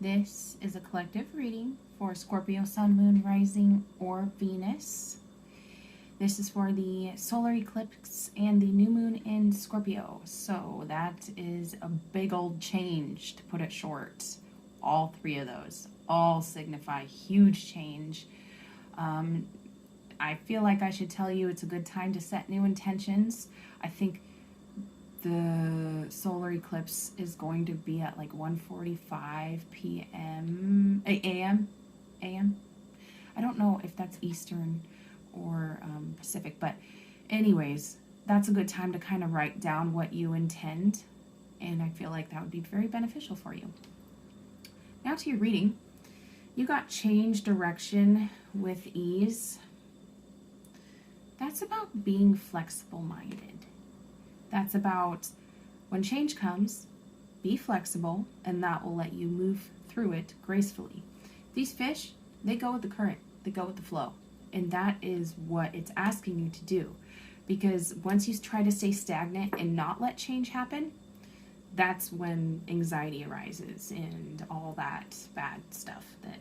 This is a collective reading for Scorpio, Sun, Moon, Rising, or Venus. This is for the solar eclipse and the new moon in Scorpio. So that is a big old change, to put it short. All three of those all signify huge change. I feel like I should tell you it's a good time to set new intentions. I think the solar eclipse is going to be at like 1:45 p.m. a.m. I don't know if that's Eastern or Pacific, but anyways, that's a good time to kind of write down what you intend, and I feel like that would be very beneficial for you. Now to your reading. You got change direction with ease. That's about being flexible-minded. That's about when change comes, be flexible, and that will let you move through it gracefully. These fish, they go with the current, they go with the flow, and that is what it's asking you to do. Because once you try to stay stagnant and not let change happen, that's when anxiety arises and all that bad stuff that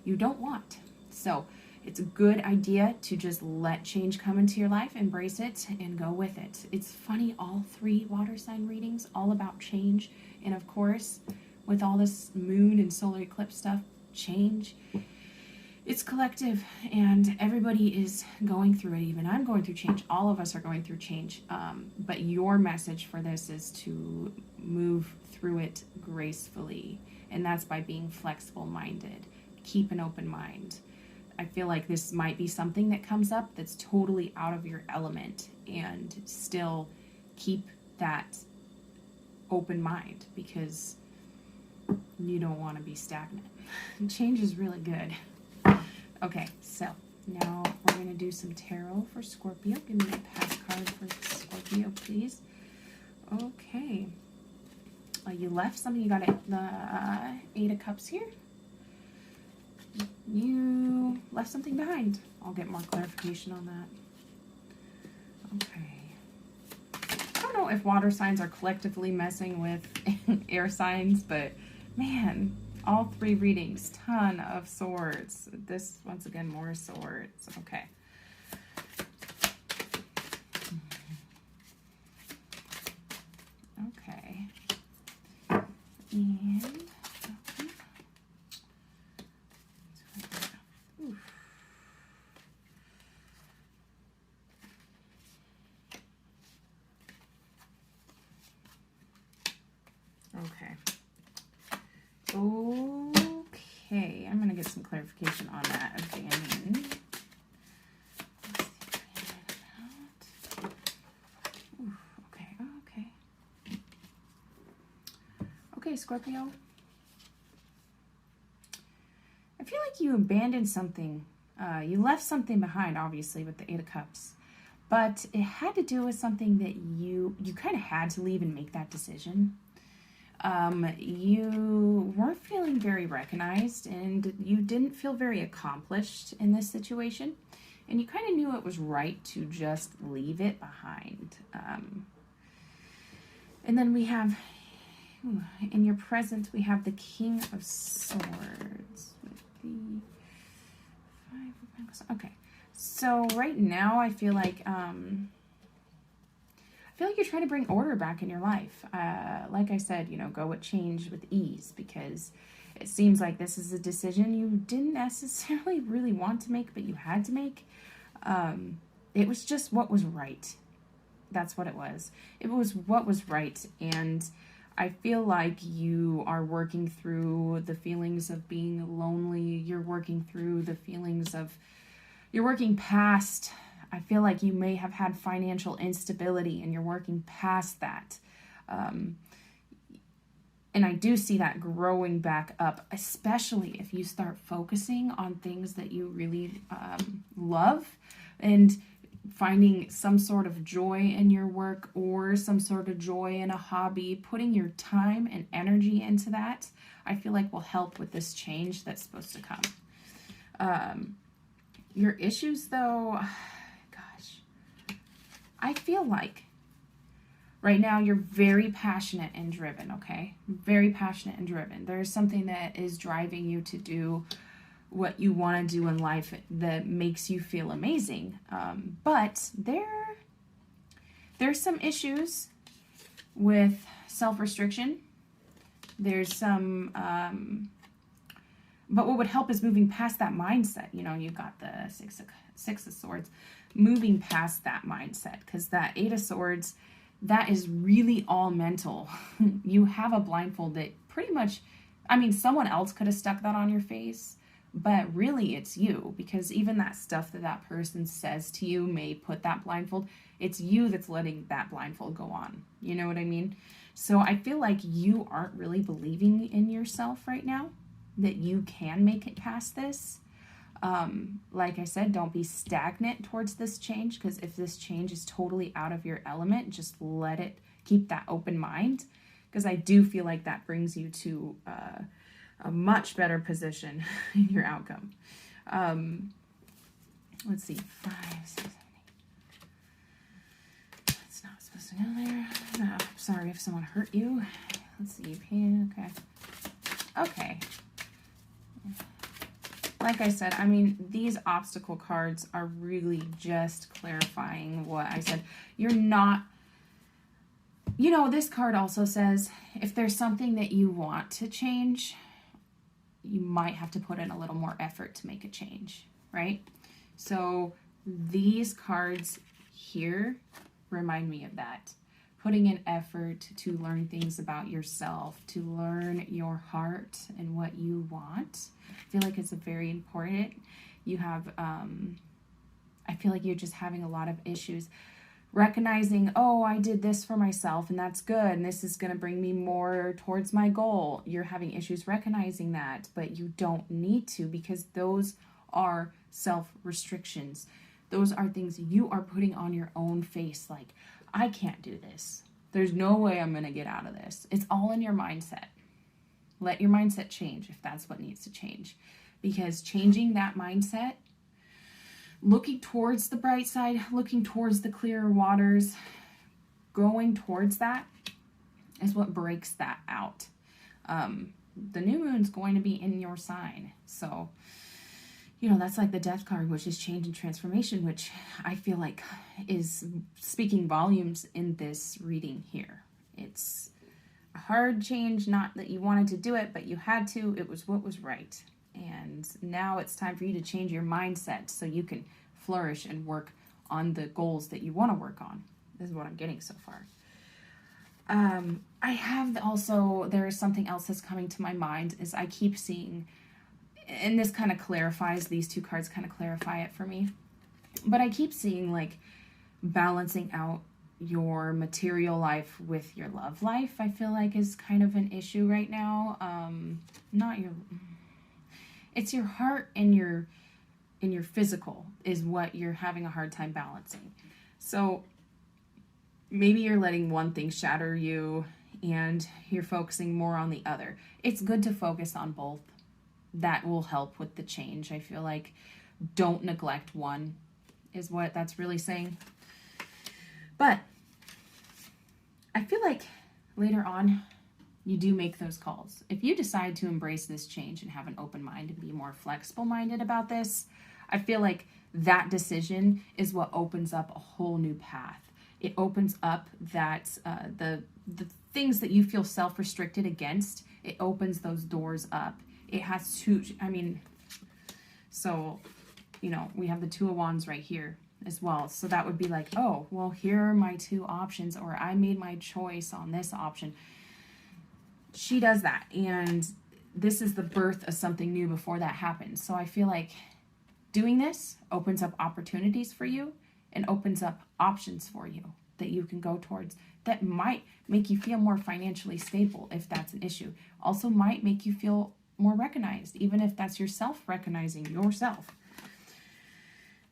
you don't want. So it's a good idea to just let change come into your life, embrace it, and go with it. It's funny, all three water sign readings, all about change. And of course, with all this moon and solar eclipse stuff, change, it's collective, and everybody is going through it. Even I'm going through change. All of us are going through change. But your message for this is to move through it gracefully, and that's by being flexible-minded. Keep an open mind. I feel like this might be something that comes up that's totally out of your element, and still keep that open mind, because you don't want to be stagnant. Change is really good. Okay, so now we're going to do some tarot for Scorpio. Give me a past card for Scorpio, please. Okay. You left something. You got the Eight of Cups here. You left something behind. I'll get more clarification on that. Okay. I don't know if water signs are collectively messing with air signs, but man, all three readings, ton of swords. This, once again, more swords. Okay. Okay. And okay, I'm going to get some clarification on that. Abandon. Okay, Scorpio. I feel like you abandoned something. You left something behind, obviously, with the Eight of Cups. But it had to do with something that you kind of had to leave and make that decision. You weren't feeling very recognized, and you didn't feel very accomplished in this situation, and you kind of knew it was right to just leave it behind. And then we have, in your present, we have the King of Swords with the Five of Pentacles. Okay, so right now I feel like you're trying to bring order back in your life. Like I said, go with change with ease, because it seems like this is a decision you didn't necessarily really want to make, but you had to make. It was just what was right. That's what it was. It was what was right, and I feel like you are working through the feelings of being lonely. You're working through the feelings of, you're working past, I feel like you may have had financial instability, and you're working past that. And I do see that growing back up, especially if you start focusing on things that you really love, and finding some sort of joy in your work, or some sort of joy in a hobby. Putting your time and energy into that, I feel like will help with this change that's supposed to come. Your issues, though, I feel like Right now, you're very passionate and driven, okay? Very passionate and driven. There's something that is driving you to do what you want to do in life that makes you feel amazing. But there's some issues with self-restriction. There's some, but what would help is moving past that mindset. You know, you've got the six of Swords, moving past that mindset, because that Eight of Swords, that is really all mental. You have a blindfold that pretty much, I mean, someone else could have stuck that on your face, but really it's you, because even that stuff that that person says to you may put that blindfold. It's you that's letting that blindfold go on. You know what I mean? So I feel like you aren't really believing in yourself right now, that you can make it past this. Like I said, don't be stagnant towards this change, because if this change is totally out of your element, just let it, keep that open mind, because I do feel like that brings you to a much better position in your outcome. Let's see, 5, 6, 7, 8. That's not supposed to go there. No, sorry if someone hurt you. Let's see, pain, okay. Okay. Like I said, I mean, these obstacle cards are really just clarifying what I said. You're not, you know, this card also says if there's something that you want to change, you might have to put in a little more effort to make a change, right? So these cards here remind me of that. Putting in effort to learn things about yourself, to learn your heart and what you want. I feel like it's a very important. You have, I feel like you're just having a lot of issues recognizing, oh, I did this for myself and that's good, and this is going to bring me more towards my goal. You're having issues recognizing that, but you don't need to, because those are self-restrictions. Those are things you are putting on your own face, like, I can't do this. There's no way I'm going to get out of this. It's all in your mindset. Let your mindset change if that's what needs to change. Because changing that mindset, looking towards the bright side, looking towards the clearer waters, going towards that is what breaks that out. The new moon's going to be in your sign. So, you know, that's like the Death card, which is change and transformation, which I feel like is speaking volumes in this reading here. It's a hard change, not that you wanted to do it, but you had to. It was what was right. And now it's time for you to change your mindset so you can flourish and work on the goals that you want to work on. This is what I'm getting so far. I have also, there is something else that's coming to my mind, is I keep seeing, and this kind of clarifies, these two cards kind of clarify it for me, but I keep seeing like balancing out your material life with your love life. I feel like is kind of an issue right now. It's your heart and your physical is what you're having a hard time balancing. So maybe you're letting one thing shatter you and you're focusing more on the other. It's good to focus on both. That will help with the change. I feel like don't neglect one is what that's really saying. But I feel like later on, you do make those calls. If you decide to embrace this change and have an open mind and be more flexible minded about this, I feel like that decision is what opens up a whole new path. It opens up that the things that you feel self-restricted against, it opens those doors up. It has to, I mean, so, you know, we have the Two of Wands right here as well. So that would be like, oh, well, here are my two options, or I made my choice on this option. She does that, and this is the birth of something new before that happens. So I feel like doing this opens up opportunities for you and opens up options for you that you can go towards that might make you feel more financially stable if that's an issue. Also might make you feel more recognized, even if that's yourself recognizing yourself.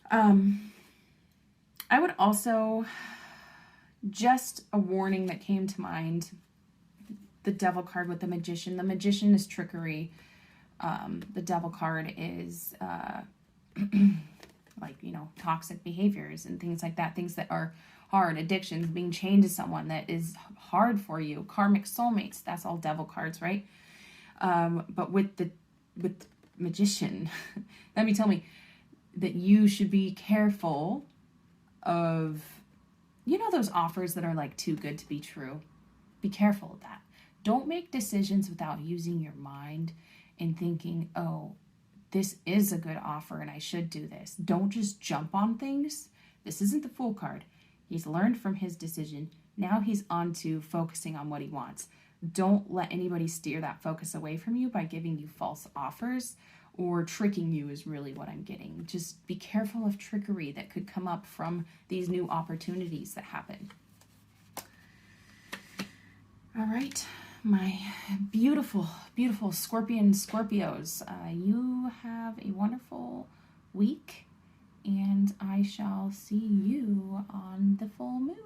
I would also, just a warning that came to mind, the Devil card with the Magician. The Magician is trickery. The Devil card is like, you know, toxic behaviors and things like that, things that are hard, addictions, being chained to someone that is hard for you, karmic soulmates, that's all devil cards, right? But with Magician, let me tell me that you should be careful of, you know, those offers that are like too good to be true. Be careful of that. Don't make decisions without using your mind and thinking, oh, this is a good offer and I should do this. Don't just jump on things. This isn't the Fool card. He's learned from his decision. Now he's on to focusing on what he wants. Don't let anybody steer that focus away from you by giving you false offers or tricking you is really what I'm getting. Just be careful of trickery that could come up from these new opportunities that happen. All right, my beautiful, beautiful Scorpios, you have a wonderful week, and I shall see you on the full moon.